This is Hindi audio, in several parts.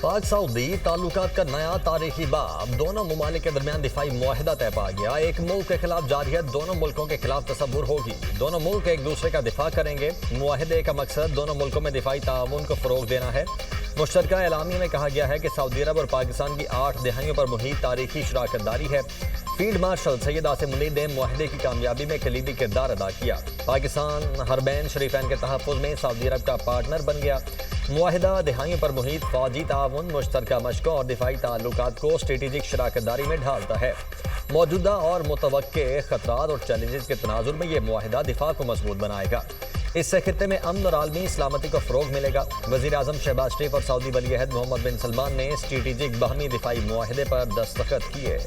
पाक सऊदी ताल्लुकात का नया तारीखी बाब। दोनों ममालिक के दरमियान दिफाई मुआहिदा तय पा गया। एक मुल्क के खिलाफ जारहियत दोनों मुल्कों के खिलाफ तसव्वुर होगी। दोनों मुल्क एक दूसरे का दिफा करेंगे। मुआहिदे का मकसद दोनों मुल्कों में दिफाई ताउन को फ़रोग देना है। मुश्तरका एलामी में कहा गया है कि सऊदी अरब और पाकिस्तान की 8 दहाइयों पर मुहित तारीखी शराकतदारी है। फील्ड मार्शल सैयद आसिम मुनीर ने मुआहिदे की कामयाबी में कलीदी किरदार अदा किया। पाकिस्तान हरबैन शरीफैन के तहफ़्फ़ुज़ में सऊदी अरब का पार्टनर बन गया। मुआहिदा दहाइयों पर मुहित फ़ौजी ताउन, मुश्तरका मशकों और दिफाई ताल्लुकात को स्ट्रेटेजिक शराकतदारी में ढालता है। मौजूदा और मुतवक्के ख़तरात और चैलेंजेस के तनाजुर में यह मुआहिदा दिफा को मजबूत बनाएगा। इससे खित्ते में अमन और आलमी सलामती को फ़रोग मिलेगा। वज़ीर आज़म शहबाज शरीफ और सऊदी वली अहद मोहम्मद बिन सलमान ने स्ट्रेटेजिक बाहमी दिफाई मुआहिदे पर दस्तखत किए।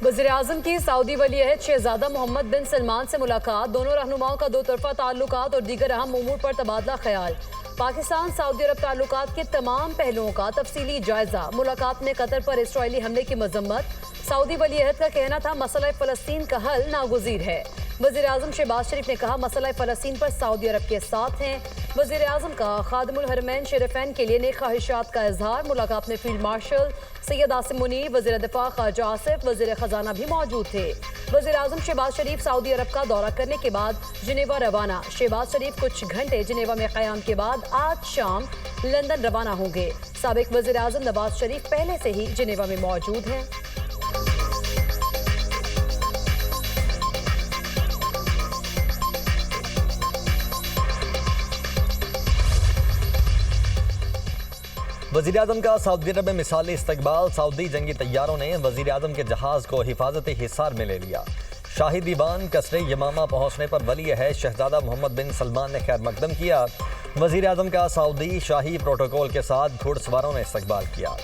वज़ीर-ए-आज़म की सऊदी वली अहद शहज़ादा मोहम्मद बिन सलमान से मुलाकात। दोनों रहनुमाओं का 2 तरफ़ा ताल्लुकात और दीगर अहम उमूर पर तबादला ख्याल। पाकिस्तान सऊदी अरब ताल्लुकात के तमाम पहलुओं का तफसीली जायजा। मुलाकात में कतर पर इसराइली हमले की मजम्मत। सऊदी वली अहद का कहना था मसला फ़लस्तीन का हल नागुज़ीर है। वज़ीर आज़म शहबाज शरीफ ने कहा मसला फ़लस्तीन पर सऊदी अरब के साथ हैं। वज़ीर आज़म का खादिमुल हरमैन शरीफैन के लिए नेक ख्वाहिशात का इजहार। मुलाकात में फील्ड मार्शल सैयद आसिम मुनीर, वज़ीर दिफा ख्वाजा आसिफ, वज़ीर ख़जाना भी मौजूद थे। वज़ीर आज़म शहबाज शरीफ सऊदी अरब का दौरा करने के बाद जिनेवा रवाना। शहबाज शरीफ कुछ घंटे जिनेवा में क़याम के बाद आज शाम लंदन रवाना होंगे। साबिक़ वज़ीर आज़म नवाज शरीफ पहले से ही जिनेवा में मौजूद हैं। वज़ीर आज़म का सऊदी अरब में मिसाली इस्तकबाल। सऊदी जंगी तैयारों ने वज़ीर आज़म के जहाज़ को हिफाजती हिसार में ले लिया। शाही दीवान कसरे यमामा पहुँचने पर वली अहद शहज़ादा मोहम्मद बिन सलमान ने खैर मकदम किया। वज़ीर आज़म का सऊदी शाही प्रोटोकॉल के साथ घुड़सवारों ने इस्तकबाल किया।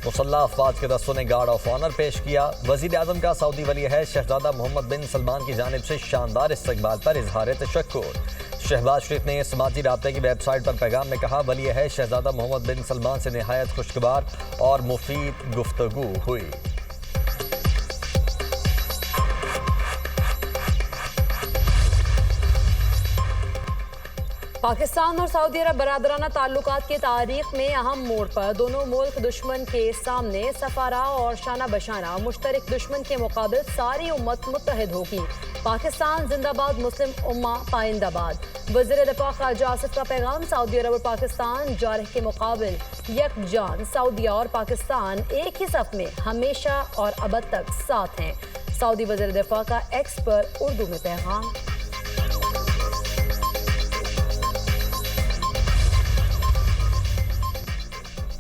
मुसल्लह अफवाज के दस्तों ने गार्ड ऑफ ऑनर पेश किया। वज़ीर आज़म का सऊदी वली अहद शहज़ादा मोहम्मद बिन सलमान की जानिब से शानदार इस्तकबाल पर इजहार तशक्कुर। शहबाज शरीफ ने समाजी राब्ते की वेबसाइट पर पैगाम में कहा वली अहद शहज़ादा मोहम्मद बिन सलमान से निहायत खुशगवार और मुफीद गुफ्तगू हुई। पाकिस्तान और सऊदी अरब बरादराना ताल्लुकात की तारीख में अहम मोड़ पर। दोनों मुल्क दुश्मन के सामने सफारा और शाना बशाना। मुश्तरक दुश्मन के मुकाबले सारी उम्मत मुत्तहिद होगी। पाकिस्तान जिंदाबाद, मुस्लिम उम्मा पाइंदाबाद। वज़ीर दिफा ख्वाजा आसिफ का पैगाम। सऊदी अरब और पाकिस्तान जारह के मुकाबले यकजान। सऊदीया और पाकिस्तान एक ही सफ में हमेशा और अबद तक साथ हैं। सऊदी वज़ीर दिफा का एक्स पर उर्दू में पैगाम।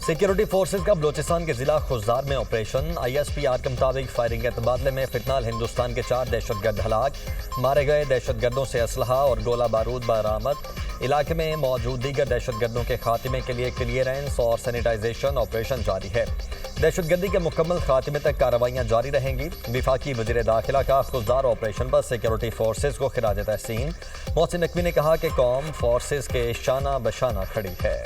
सिक्योरिटी फोर्सेज का बलोचिस्तान के जिला खुजार में ऑपरेशन। ISPR के मुताबिक फायरिंग के तबादले में फितनाल हिंदुस्तान के 4 दहशतगर्द हलाक। मारे गए दहशतगर्दों से असलहा और गोला बारूद बरामद। इलाके में मौजूद दीगर दहशतगर्दों के खात्मे के लिए क्लियरेंस और सैनिटाइजेशन ऑपरेशन जारी है। दहशतगर्दी के मुकम्मल खात्मे तक कार्रवाइयाँ जारी रहेंगी। विफाकी वज़ीर दाखिला का खुजार ऑपरेशन पर सिक्योरिटी फोर्सेज को खिराज तहसीन। मोहसिन नकवी ने कहा कि कौम फोर्सेज के शाना बशाना खड़ी है।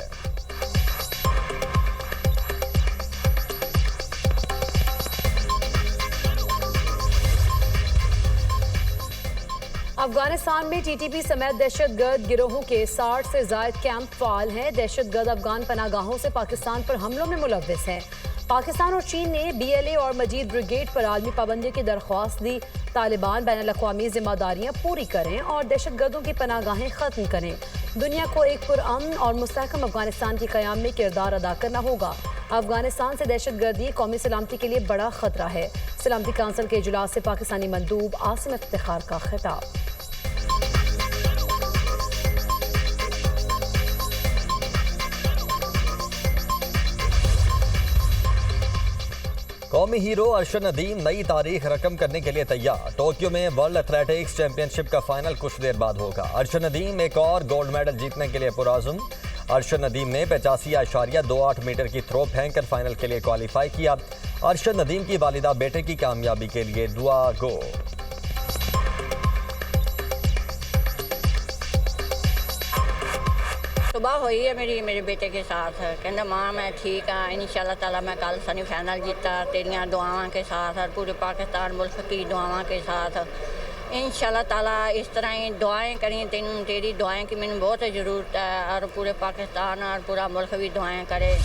अफगानिस्तान में TTP समेत दहशतगर्द गिरोहों के 60 से ज़ायद कैंप फाल हैं। दहशतगर्द अफगान पनागाहों से पाकिस्तान पर हमलों में मुलव्विस हैं। पाकिस्तान और चीन ने BLA और मजीद ब्रिगेड पर आलमी पाबंदी की दरख्वास्त दी। तालिबान बैनुल-अक़वामी जिम्मेदारियाँ पूरी करें और दहशतगर्दों की पनागाहें ख़त्म करें। दुनिया को एक पुरअमन और मुस्तहकम अफगानिस्तान की क़याम में किरदार अदा करना होगा। अफगानिस्तान से दहशतगर्दी कौमी सलामती के लिए बड़ा खतरा है। सलामती काउंसिल के इजलास से पाकिस्तानी मंदूब आसिम इफ्तिखार का खिताब। कौमी हीरो अरशद नदीम नई तारीख रकम करने के लिए तैयार। टोक्यो में वर्ल्ड एथलेटिक्स चैंपियनशिप का फाइनल कुछ देर बाद होगा। अरशद नदीम एक और गोल्ड मेडल जीतने के लिए पुराज़ुम। अरशद नदीम ने 85.28 मीटर की थ्रो फेंक कर फाइनल के लिए क्वालिफाई किया। अरशद नदीम की वालिदा बेटे की कामयाबी के लिए दुआ गो। सुबह हुई है मेरे बेटे के साथ, कहना माँ मैं ठीक हाँ, इंशाल्लाह ताला मैं कल सेमीफाइनल जीता तेरियां दुआवां के साथ और पूरे पाकिस्तान मुल्क की दुआवां के साथ। इंशाल्लाह ताला इस तरह ही दुआएं करें, तेरी दुआएं की मैंने बहुत ज़रूरत है और पूरे पाकिस्तान और पूरा मुल्क भी दुआएं करे।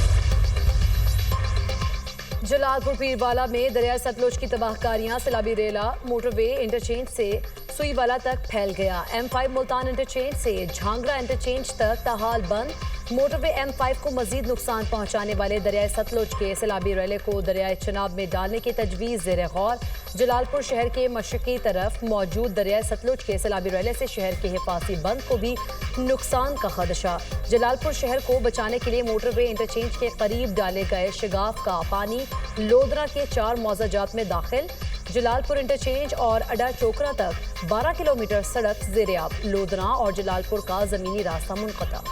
जलालपुर पीरवाला में दरिया सतलुज की तबाहकारियां, सैलाबी रेला मोटरवे इंटरचेंज से सुईवाला तक फैल गया। M5 मुल्तान इंटरचेंज से झांगरा इंटरचेंज तक ताहाल बंद। मोटरवे M5 को मजीद नुकसान पहुंचाने वाले दरियाए सतलुज के सैलाबी रेले को दरियाए चनाब में डालने की तजवीज़ ज़ेर गौर। जलालपुर शहर के मशरकी तरफ मौजूद दरियाए सतलुज के सैलाबी रेले से शहर के हिफाजी बंद को भी नुकसान का खदशा। जलालपुर शहर को बचाने के लिए मोटरवे इंटरचेंज के करीब डाले गए शगाफ का पानी लोधरा के 4 मौजाजात में दाखिल। जलालपुर इंटरचेंज और अड्डा चोकरा तक 12 किलोमीटर सड़क ज़ेर-ए-आब। लोधरा और जलालपुर का ज़मीनी रास्ता मुनक़ता।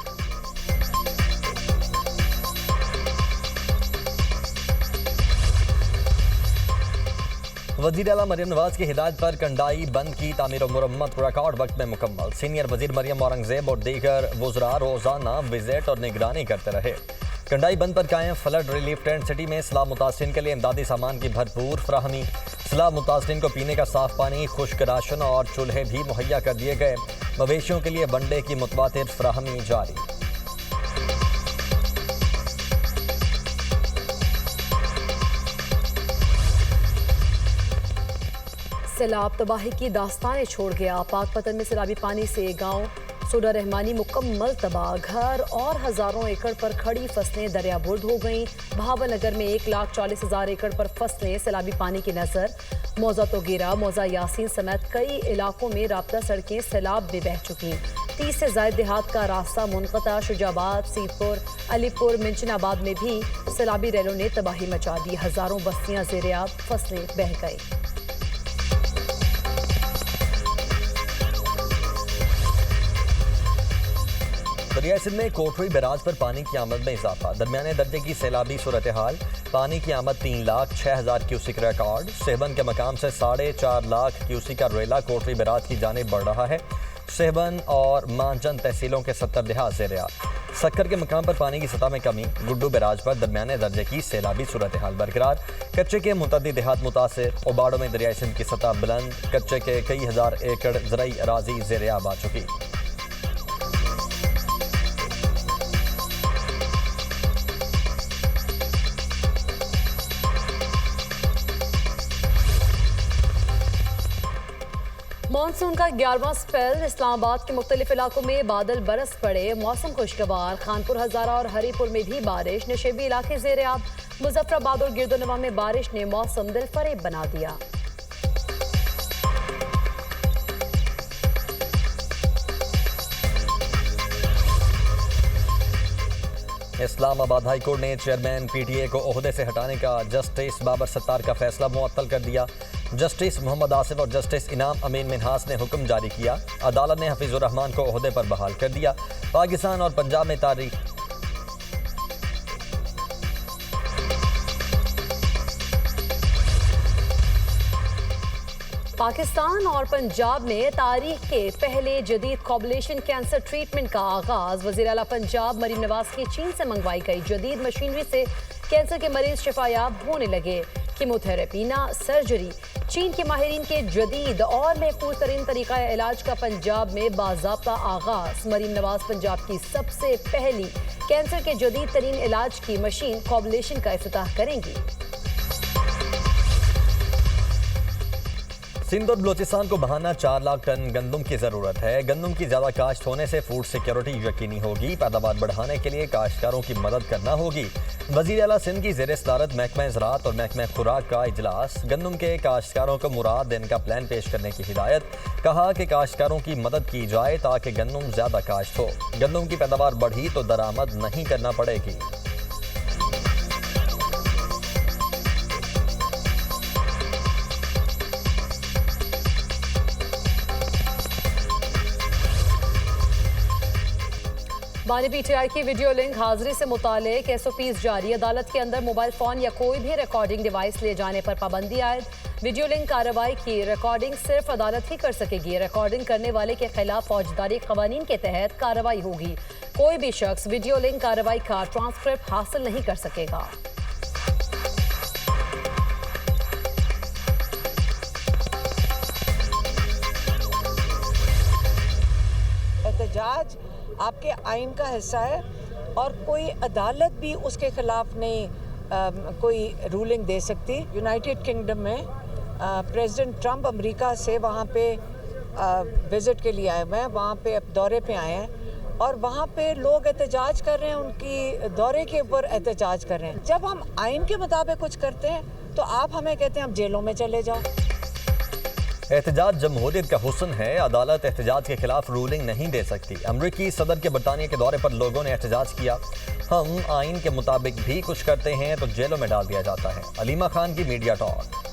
वज़ीर आला मरियम नवाज की हिदायत पर कंडाई बंद की तामीर और मुरम्मत रिकॉर्ड वक्त में मुकम्मल। सीनियर वजीर मरियम औरंगजेब और दीगर वज़रा रोजाना विजिट और निगरानी करते रहे। कंडाई बंद पर कायम फ्लड रिलीफ टेंट सिटी में सैलाब मुतासिरीन के लिए इमदादी सामान की भरपूर फराहमी। सैलाब मुतासिरीन को पीने का साफ पानी, खुश्क राशन और चूल्हे भी मुहैया कर दिए गए। मवेशियों के लिए वनडे की मुतवातिर फराहमी जारी। सैलाब तबाही की दास्तानें छोड़ गया। पाकपतन में सैलाबी पानी से गांव सोडा रहमानी मुकम्मल तबाह। घर और हज़ारों एकड़ पर खड़ी फसलें दरियाबुर्द हो गईं। भावनगर में 1,40,000 एकड़ पर फसलें सैलाबी पानी की नज़र। मौजा तोगेरा, मौजा यासीन समेत कई इलाकों में राब्ता सड़कें सैलाब में बह चुकी। 30 से ज़ायद देहात का रास्ता मुनक़ता। शुजाबाद, सीतपुर, अलीपुर, मिंचनाबाद में भी सैलाबी रेलों ने तबाही मचा दी। हज़ारों बस्तियाँ ज़ेर-ए-आब, फसलें बह गई। दरिया सिंध में कोटरी बैराज पर पानी की आमद में इजाफा। दरमियाने दर्जे की सैलाबी सूरत हाल। पानी की आमद 3,06,000 क्यूसिक रिकॉर्ड। सेहबन के मकाम से 4.5 लाख क्यूसिक का रेला कोटरी बैराज की जानिब बढ़ रहा है। सेहबन और मांजन तहसीलों के 70 देहात ज़ेर-ए-आब। सक्कर के मकाम पर पानी की सतह में कमी। गुड्डू बैराज पर दरमियाने दर्जे की सैलाबी सूरत हाल बरकरार। कच्चे के मुतअद्दिद देहात मुतासिर। ओबाड़ों में दरिया सिंध की सतह बुलंद। कच्चे के कई हज़ार एकड़ ज़रई अराजी ज़ेर-ए-आब आ चुकी। मानसून का 11वां स्पेल। इस्लामाबाद के मुख्तलिफ इलाकों में बादल बरस पड़े। मौसम खुशगवार। खानपुर, हजारा और हरीपुर में भी बारिश। नशेबी इलाके ज़ेर-ए-आब। मुजफ्फराबाद और गिरदोनवा में बारिश ने मौसम दिलफरेब बना दिया। इस्लामाबाद हाई कोर्ट ने चेयरमैन PTA को ओहदे से हटाने का जस्टिस बाबर सत्तार का फैसला मुअत्तल कर दिया। जस्टिस मोहम्मद आसिफ और जस्टिस इनाम अमीन मिन्हास ने हुक्म जारी किया। अदालत ने हफीजुर रहमान को ओहदे पर बहाल कर दिया। पाकिस्तान और पंजाब में तारीख पाकिस्तान और पंजाब में तारीख के पहले जदीद कॉबुलेशन कैंसर ट्रीटमेंट का आगाज। वज़ीर आला पंजाब मरीम नवाज की चीन से मंगवाई गई जदीद मशीनरी से कैंसर के मरीज शिफायाब होने लगे। कीमोथेरेपी ना सर्जरी। चीन के माहिरीन के जदीद और महफूज तरीन तरीका इलाज का पंजाब में बाज़ाब्ता आगाज। मरीम नवाज पंजाब की सबसे पहली कैंसर के जदीद तरीन इलाज की मशीन कॉबुलेशन का इफ्तिताह करेंगी। सिंध और बलोचिस्तान को बहाना 4 लाख टन गंदम की जरूरत है। गंदम की ज्यादा काश्त होने से फूड सिक्योरिटी यकीनी होगी। पैदावार बढ़ाने के लिए काश्तकारों की मदद करना होगी। वज़ीर आला सिंध की ज़ेर सदारत महकमा ज़राअत और महकमा खुराक का इजलास। गंदम के काश्तकारों को मुराद देने का प्लान पेश करने की हिदायत। कहा कि काश्तकारों की मदद की जाए ताकि गंदम ज्यादा काश्त हो। गंदम की पैदावार बढ़ी तो दरामद नहीं करना पड़ेगी। बानी पीटीआई की वीडियो लिंक हाजिरी से मुतालिक SOPs जारी। अदालत के अंदर मोबाइल फोन या कोई भी रिकॉर्डिंग डिवाइस ले जाने पर पाबंदी आयद। वीडियो लिंक कार्रवाई की रिकॉर्डिंग सिर्फ अदालत ही कर सकेगी। रिकॉर्डिंग करने वाले के खिलाफ फौजदारी कवानीन के तहत कार्रवाई होगी। कोई भी शख्स वीडियो लिंक कार्रवाई का ट्रांसक्रिप्ट हासिल नहीं कर सकेगा। एहतजाज आपके आइन का हिस्सा है और कोई अदालत भी उसके खिलाफ नहीं कोई रूलिंग दे सकती। यूनाइटेड किंगडम में प्रेसिडेंट ट्रंप अमेरिका से वहाँ पे विज़िट के लिए आए हुए हैं, वहाँ पे दौरे पे आए हैं और वहाँ पे लोग एहतजाज कर रहे हैं, उनकी दौरे के ऊपर एहतजाज कर रहे हैं। जब हम आइन के मुताबिक कुछ करते हैं तो आप हमें कहते हैं हम जेलों में चले जाओ। एहतजाज जमहूरियत का हुस्न है। अदालत एहतजाज के खिलाफ रूलिंग नहीं दे सकती। अमरीकी सदर के बरतानिया के दौरे पर लोगों ने एहतजाज किया। हम आइन के मुताबिक भी कुछ करते हैं तो जेलों में डाल दिया जाता है। अलीमा खान की मीडिया टॉक।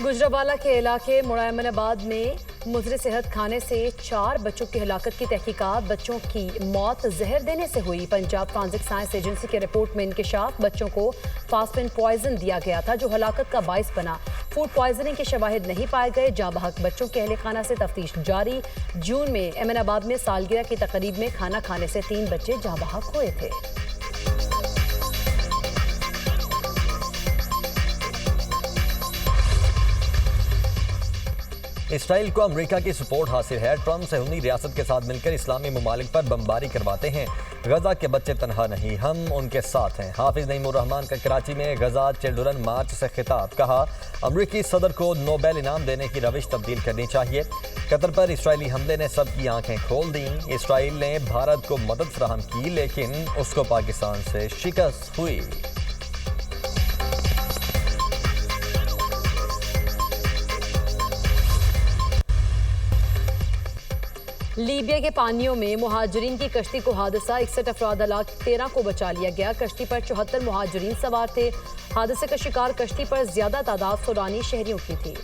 गुजरावाला के इलाके मुरायमनाबाद में मुजरे सेहत खाने से 4 बच्चों की हलाकत की तहकीकात। बच्चों की मौत जहर देने से हुई। पंजाब फॉरेंसिक साइंस एजेंसी की रिपोर्ट में इंकशाफ। बच्चों को फास्फिन पॉइजन दिया गया था जो हलाकत का बाइस बना। फूड पॉइजनिंग के शवाहिद नहीं पाए गए। जाबहक बच्चों के अहले खाना से तफ्तीश जारी। जून में एमनाबाद में सालगिरह की तकरीब में खाना खाने से 3 बच्चे जाबहक हुए थे। इसराइल को अमेरिका की सपोर्ट हासिल है। ट्रंप सहूनी रियासत के साथ मिलकर इस्लामी ममालिक पर बमबारी करवाते हैं। गजा के बच्चे तनहा नहीं, हम उनके साथ हैं। हाफिज नईमुर रहमान का कराची में गजा चिल्ड्रन मार्च से खिताब। कहा अमरीकी सदर को नोबेल इनाम देने की रविश तब्दील करनी चाहिए। कतर पर इसराइली हमले ने सबकी आंखें खोल दी। इसराइल ने भारत को मदद फराहम की लेकिन उसको पाकिस्तान से शिकस्त हुई। लीबिया के पानियों में मुहाजिरीन की कश्ती को हादसा। 61 अफराद हलाक, 13 को बचा लिया गया। कश्ती पर 74 मुहाजिरीन सवार थे। हादसे का शिकार कश्ती पर ज्यादा तादाद सूडानी शहरियों की थी।